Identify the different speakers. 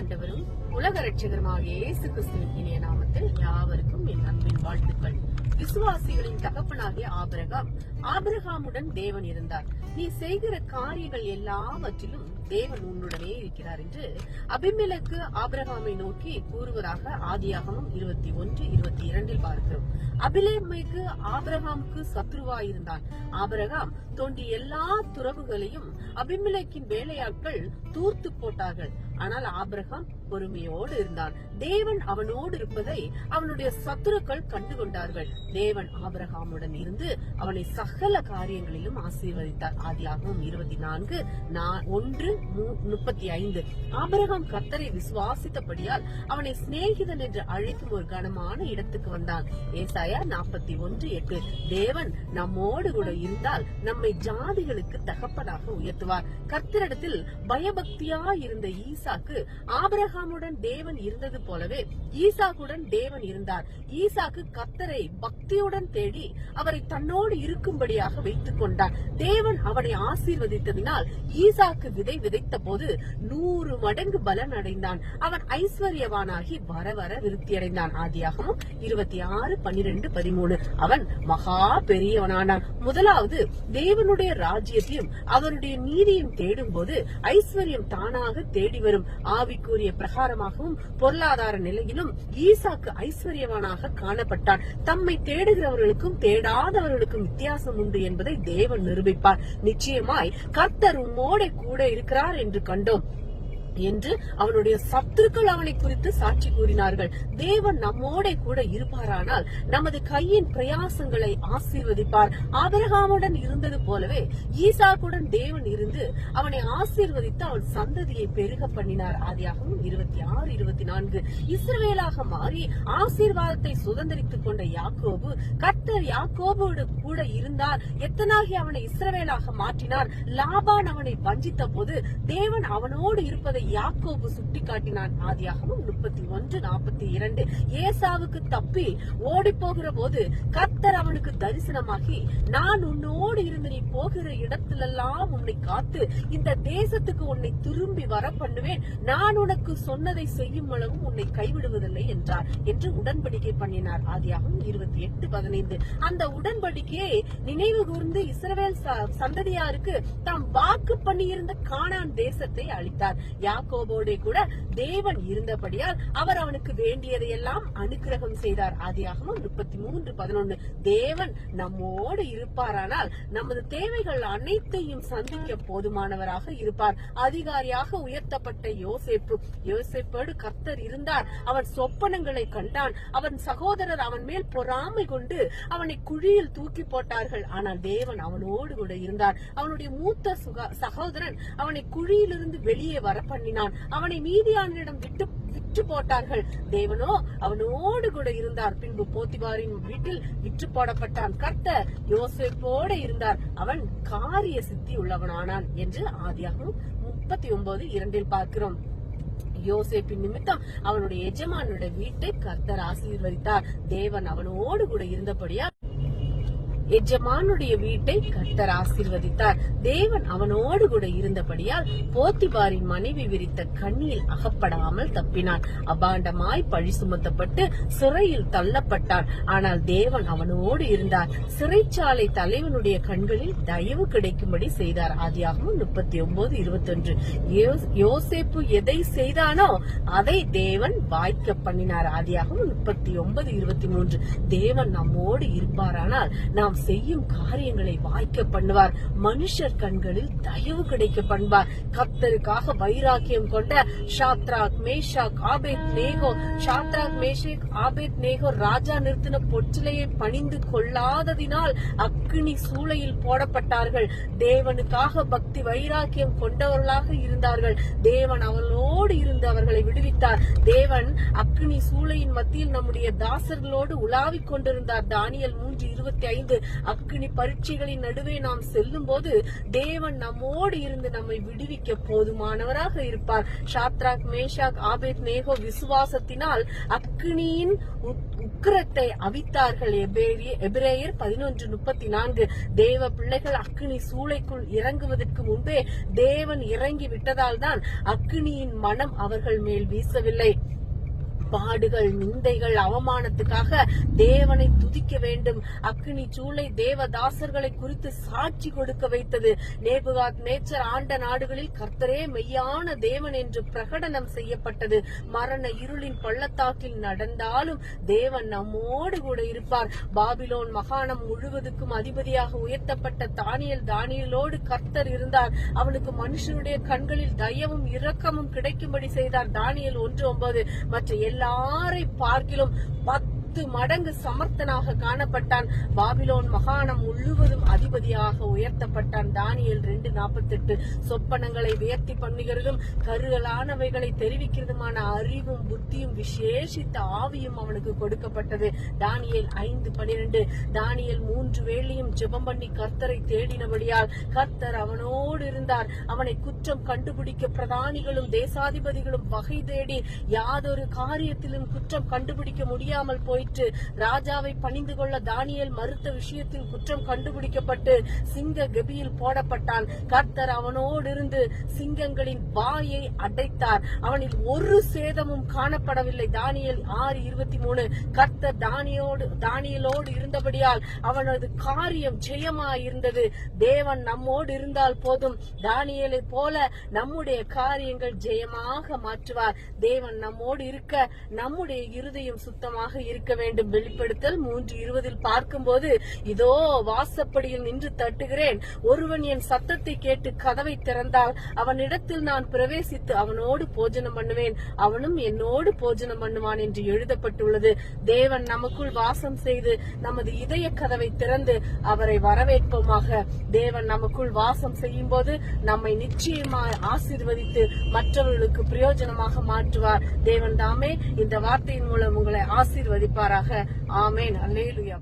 Speaker 1: ஆண்டவரும் உலக ரட்சகருமாகிய இயேசு கிறிஸ்துவின் இனிய நாமத்தில் யாவருக்கும் என் அன்பின் வாழ்த்துக்கள். விசுவாசிகளின் தகப்பனாகிய ஆபிரகாமுடன் தேவன் இருந்தார். நீ செய்கிற காரியங்கள் எல்லாவற்றிலும் தேவன் உன்னுடனே இருக்கிறார் என்று அபிமெலேக்கு ஆபிரகாமை நோக்கி கூறுவதாக ஆதியாகமம் 21:22 பார்க்கிறோம். அபிமெலேக்கு ஆபிரகாமுக்கு சத்ருவாயிருந்தான். ஆபிரகாம் தோண்டிய எல்லா துறவுகளையும் அபிமெலேக்கின் வேலையாட்கள் தூர்த்து போட்டார்கள். ஆனால் ஆபிரகாம் பொறுமையோடு இருந்தான். தேவன் அவனோடு இருப்பதை அவனுடைய சத்துருக்கள் கண்டுகொண்டார்கள். தேவன் ஆபிரகாமுடன் இருந்து அவனை சகல காரியங்களிலும் ஆசீர்வதித்தார். ஆதியாகமம் 24:1-35. ஆபிரகாம் கர்த்தரை விசுவாசித்தபடியால் அவனை சிநேகிதன் என்று அழைக்கும் ஒரு கனமான இடத்துக்கு வந்தான். ஏசாயா 41:8. தேவன் நம்மோடு கூட இருந்தால் நம்மை ஜாதிகளுக்கு தகப்பனாக உயர்த்துவார். கர்த்தரிடத்தில் பயபக்தியா இருந்த ஈசாக்கு ஆபிரகாமுடன் தேவன் இருந்தது போலவே ஈசாக்குடன் தேவன் இருந்தார். ஈசாக்கு கர்த்தரை பக்தியுடன் தேடி அவரை தன்னோடு இருக்கும்படியாக வைத்துக் கொண்டார். தேவன் அவனை ஆசீர்வதித்ததினால் ஈசாக்கு விதை விதைத்த போது 100 மடங்கு பலன் அடைந்தான். அவன் ஐஸ்வர்யவானாகி வர வர விருத்தியடைந்தான். ஆதியாகமம் 26:12-13. அவன் மகா பெரியவனானான். முதலாவது தேவனுடைய ராஜ்யத்தையும் அவருடைய நீதியும் தேடும் போது ஐஸ்வர்யம் தானாக தேடி வரும். ஆவிக்குரிய பிரகாரமாகவும் பொருளாதார நிலையிலும் ஈசாக்கு ஐஸ்வர்யவானாக காணப்பட்டான். தம்மை தேடுகிறவர்களுக்கும் தேடாதவர்களுக்கும் வித்தியாசம் உண்டு என்பதை தேவன் நிரூபிப்பார். நிச்சயமாய் கர்த்தர் உம்மோட கூட இருக்கிறார் என்று கண்டோம் என்று அவனுடைய சத்துருக்கள் அவனை குறித்து சாட்சி கூறினார்கள். தேவன் நம்மோட கூட இருப்பாரானால் நமது கையின் பிரயாசங்களை ஆசீர்வதிப்பார். ஆபிரகாமுடன் இருந்தது போலவே ஈசாக்குடன் தேவன் இருந்து அவனை ஆசீர்வதித்து அவன் சந்ததியை பெருக பண்ணினார். ஆதியாகமம் 26:24. இஸ்ரவேலாக மாறி ஆசீர்வாதத்தை சுதந்திரித்துக் கொண்ட யாக்கோபு கர்த்தர் யாக்கோபோடு கூட இருந்தார். எத்தனாகி அவனை இஸ்ரவேலாக மாற்றினார். லாபான் அவனை வஞ்சித்த போது தேவன் அவனோடு இருப்பதை யாக்கோபு சுட்டிக்காட்டினான். ஆதியாகமம் 31:42. ஏசாவுக்கு தப்பி ஓடி போகிற போது கர்த்தர் அவனுக்கு தரிசனமாகி, நான் உன்னோடு இருந்து நீ போகிற இடத்திலெல்லாம் உன்னை காத்து இந்த தேசத்துக்கு உன்னை திரும்பி வர பண்ணுவேன். நான் உனக்கு சொன்னதை செய்யும் அளவும் உன்னை கைவிடுவதில்லை என்றார் என்று உடன்படிக்கை பண்ணினார். ஆதியாகமம் 28:15. அந்த உடன்படிக்கையை நினைவு கூர்ந்து இஸ்ரவேல் சந்ததியாருக்கு தாம் வாக்கு பண்ணியிருந்த கானான் தேசத்தை அளித்தார். யாக்கோபோடே கூட தேவன் இருந்தபடியால் அவர் அவனுக்கு வேண்டியதையெல்லாம் அனுக்கிரகம் செய்தார். ஆதியாகமம் 33:11. தேவன் நம்மோடு இருப்பாரானால் நமது தேவைகள் அனைத்தையும் சந்திக்க போதுமானவராக இருப்பார். அதிகாரியாக உயர்த்தப்பட்ட யோசேப்போடு கர்த்தர் இருந்தார். அவன் சொப்பனங்களை கண்டான். அவன் சகோதரர் அவன் மேல் பொறாமை கொண்டு அவனை குழியில் தூக்கி போட்டார்கள். ஆனால் தேவன் அவனோடு கூட இருந்தார். அவனுடைய மூத்த சகோதரன் அவனை குழியிலிருந்து வெளியே வர பண்ணினான். அவனை மீதியானிடம் விற்று போட்டார்கள். தேவனோ அவனோடு கூட இருந்தார். பின்பு போத்திபாரின் வீட்டில் விற்று போடப்பட்டான். கர்த்தர் யோசேப்போடு இருந்தார். அவன் காரிய சித்தி உள்ளவனானான் என்று ஆதியாகமம் 39:2 பார்க்கிறோம். யோசேப்பின் நிமித்தம் அவனுடைய எஜமானுடைய வீட்டை கர்த்தர் ஆசீர்வதித்தார். தேவன் அவனோடு கூட இருந்தபடியா எஜமானுடைய வீட்டை கர்த்தர் ஆசீர்வதித்தார். தேவன் அவனோடு கூட இருந்தபடியால் போத்திபாரின் மனைவி விரித்த கண்ணியில் அகப்படாமல் தப்பினான். அபாண்டமாய் பழி சுமத்தப்பட்டு சிறையில் தள்ளப்பட்டான். ஆனால் தேவன் அவனோடு இருந்தார். சிறைச்சாலை தலைவனுடைய கண்களில் தயவு கிடைக்கும்படி செய்தார். ஆதியாகமம் 39:21. யோசேப்பு எதை செய்தானோ அதை தேவன் வாய்க்க பண்ணினார். ஆதியாகமம் 39:23. தேவன் நம்மோடு இருப்பாரானால் நாம் செய்யும் காரியங்களை வாய்க்க பண்ணுவார். மனுஷர் கண்களில் தயவு கிடைக்க பண்ணுவார். கர்த்தருக்காக வைராக்கியம் கொண்ட ஷாத்ராக் மேஷாக் ஆபேத்நேகோ ராஜா நிறுத்தின பொற்றிலையை பணிந்து கொள்ளாததினால் அக்கினி சூளையில் போடப்பட்டார்கள். தேவனுக்காக பக்தி வைராக்கியம் கொண்டவர்களாக இருந்தார்கள். தேவன் அவர்களோடு இருந்து அவர்களை விடுவித்தார். தேவன் அக்கினி சூளையின் மத்தியில் நம்முடைய தாசர்களோடு உலாவிக் கொண்டிருந்தார். தானியேல் 3:25. அக்கினி பரீட்சைகளின் நடுவே நாம் செல்லும் போது தேவன் நம்மோடு இருந்து நம்மை விடுவிக்க போதுமானவராக இருப்பார். ஷாத்ராக் மேஷாக் ஆபேத்நேகோ விசுவாசத்தினால் அக்கினியின் உக்கிரத்தை அவித்தார்கள். எபிரேயர் 11:34. தேவ பிள்ளைகள் அக்கினி சூளைக்குள் இறங்குவதற்கு முன்பே தேவன் இறங்கி விட்டதால் தான் அக்கினியின் மனம் அவர்கள் மேல் வீசவில்லை. பாடுகள், நிந்தைகள், அவமானத்துக்காக தேவனை துதிக்க வேண்டும். அக்கினி சூளை தேவதாசர்களை குறித்து சாட்சி கொடுக்க வைத்தது. நேபுகாத்நேச்சர் ஆண்ட நாடுகளில் கர்த்தரே மெய்யான தேவன் என்று பிரகடனம் செய்யப்பட்டது. மரண இருளின் பள்ளத்தாக்கில் நடந்தாலும் தேவன் நம்மோடு கூட இருப்பார். பாபிலோன் மாகாணம் முழுவதுக்கும் அதிபதியாக உயர்த்தப்பட்ட தானியேலோடு கர்த்தர் இருந்தார். அவனுக்கு மனுஷனுடைய கண்களில் தயவும் இரக்கமும் கிடைக்கும்படி செய்தார். தானியேல் 1:9. மற்ற எல்லாரை பார்க்கிலும் 10 மடங்கு சமர்த்தனாக காணப்பட்டான். பாபிலோன் மாகாணம் முழுவதும் அதிபதியாக உயர்த்தப்பட்டான். தானியேல் 2:48. சொப்பனங்களை வியர்த்தி பண்ணுகிறதும் கருகலானவைகளை தெரிவிக்கிறதுமான அறிவும் புத்தியும் விசேஷித்த ஆவியும் அவனுக்கு கொடுக்கப்பட்டது. தானியேல் 5:12. தானியேல் 3 வேளையும் ஜெபம் பண்ணி கர்த்தரை தேடினபடியால் கர்த்தர் அவனோடு இருந்தார். அவனை குற்றம் கண்டுபிடிக்க பிரதானிகளும் தேசாதிபதிகளும் வகை தேடி யாதொரு காரியத்திலும் குற்றம் கண்டுபிடிக்க முடியாமல் போயிற்று. ராஜாவை பணிந்து கொள்ள தானியேல் மறுத்த விஷயத்தில் குற்றம் கண்டுபிடிக்கப்பட்டு சிங்க கெபியில் போடப்பட்டான். கர்த்தர் அவனோடு இருந்து சிங்கங்களின் வாயை அடைத்தார். அவனில் ஒரு சேதமும் காணப்படவில்லை. தானியேல் 6:23. கர்த்தர் தானியேலோடு இருந்தபடியால் அவனது காரியம் ஜெயமாயிருந்தது. தேவன் நம்மோடு இருந்தால் போதும். தானியேலை போல நம்முடைய காரியங்கள் ஜெயமாக மாற்றுவார். தேவன் நம்மோடு இருக்க நம்முடைய இருதயம் சுத்தமாக இருக்க வேண்டும். வெளிப்படுத்தல் 3:20 பார்க்கும்போது, இதோ வாசப்படியில் நின்று தட்டுகிறேன். ஒருவன் என் சத்தத்தை கேட்டு கதவை திறந்தால் அவனிடத்தில் நான் பிரவேசித்து அவனோடு போஜனம் பண்ணுவேன், அவனும் என்னோடு போஜனம் பண்ணுவான் என்று எழுதப்பட்டுள்ளது. தேவன் நமக்குள் வாசம் செய்து நமது இதய கதவை திறந்து அவரை வரவேற்போமாக. தேவன் நமக்குள் வாசம் செய்யும் போது நம்மை நிச்சயமாய் ஆசீர்வதித்து மற்றவர்களுக்கு பிரயோஜனமாக மாற்றுவார். தேவன் தாமே இந்த வார்த்தையின் மூலம் உங்களை ஆசீர்வதிப்பாராக. ஆமென். அல்லேலூயா.